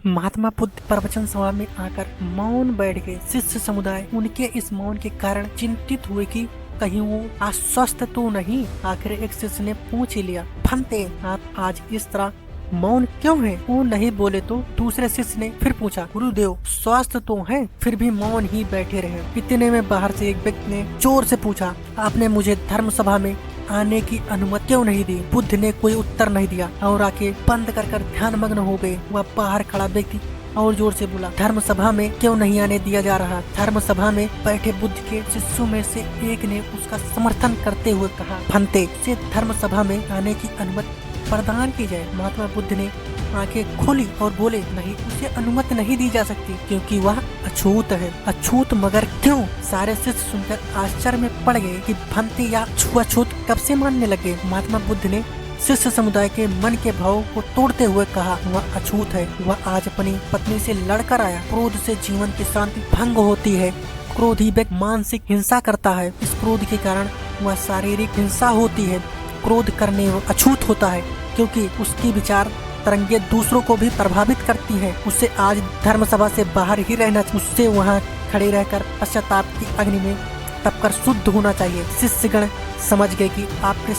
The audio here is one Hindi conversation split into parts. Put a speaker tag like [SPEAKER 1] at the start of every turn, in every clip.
[SPEAKER 1] महात्मा बुद्ध प्रवचन सभा में आकर मौन बैठ गए। शिष्य समुदाय उनके इस मौन के कारण चिंतित हुए कि कहीं वो अस्वस्थ तो नहीं। आखिर एक शिष्य ने पूछ ही लिया, भंते आप आज इस तरह मौन क्यों है? वो नहीं बोले तो दूसरे शिष्य ने फिर पूछा, गुरुदेव स्वस्थ तो हैं फिर भी मौन ही बैठे रहे। इतने में बाहर से एक व्यक्ति ने जोर से पूछा, आपने मुझे धर्म सभा में आने की अनुमति क्यों नहीं दी? बुद्ध ने कोई उत्तर नहीं दिया और आके बंद कर ध्यान मग्न हो गए। वह बाहर खड़ा व्यक्ति और जोर से बोला, धर्म सभा में क्यों नहीं आने दिया जा रहा? धर्म सभा में बैठे बुद्ध के शिष्यों में से एक ने उसका समर्थन करते हुए कहा, भंते से धर्म सभा में आने की अनुमति प्रदान की जाए। महात्मा बुद्ध ने आंखें खोली और बोले, नहीं, उसे अनुमति नहीं दी जा सकती क्योंकि वह अछूत है। अछूत मगर क्यों? सारे शिष्य सुनकर आश्चर्य में पड़ गए कि भंते या छुआछूत कब से मानने लगे। महात्मा बुद्ध ने शिष्य समुदाय के मन के भाव को तोड़ते हुए कहा, वह अछूत है। वह आज अपनी पत्नी से लड़कर आया। क्रोध से जीवन की शांति भंग होती है। क्रोधी व्यक्ति मानसिक हिंसा करता है। इस क्रोध के कारण वह शारीरिक हिंसा होती है। क्रोध करने वो अछूत होता है क्योंकि उसकी विचार तरंगे दूसरों को भी प्रभावित करती है। उसे आज धर्म सभा से बाहर ही रहना चाहिए। उससे वहाँ खड़े रहकर पश्चाताप की अग्नि में तपकर शुद्ध होना चाहिए। शिष्यगण समझ गए कि आपकी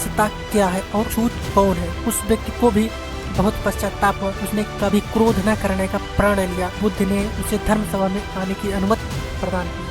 [SPEAKER 1] क्या है और छूत कौन है। उस व्यक्ति को भी बहुत पश्चाताप हुआ। उसने कभी क्रोध न करने का प्रण लिया। बुद्ध ने उसे धर्म सभा में आने की अनुमति प्रदान की।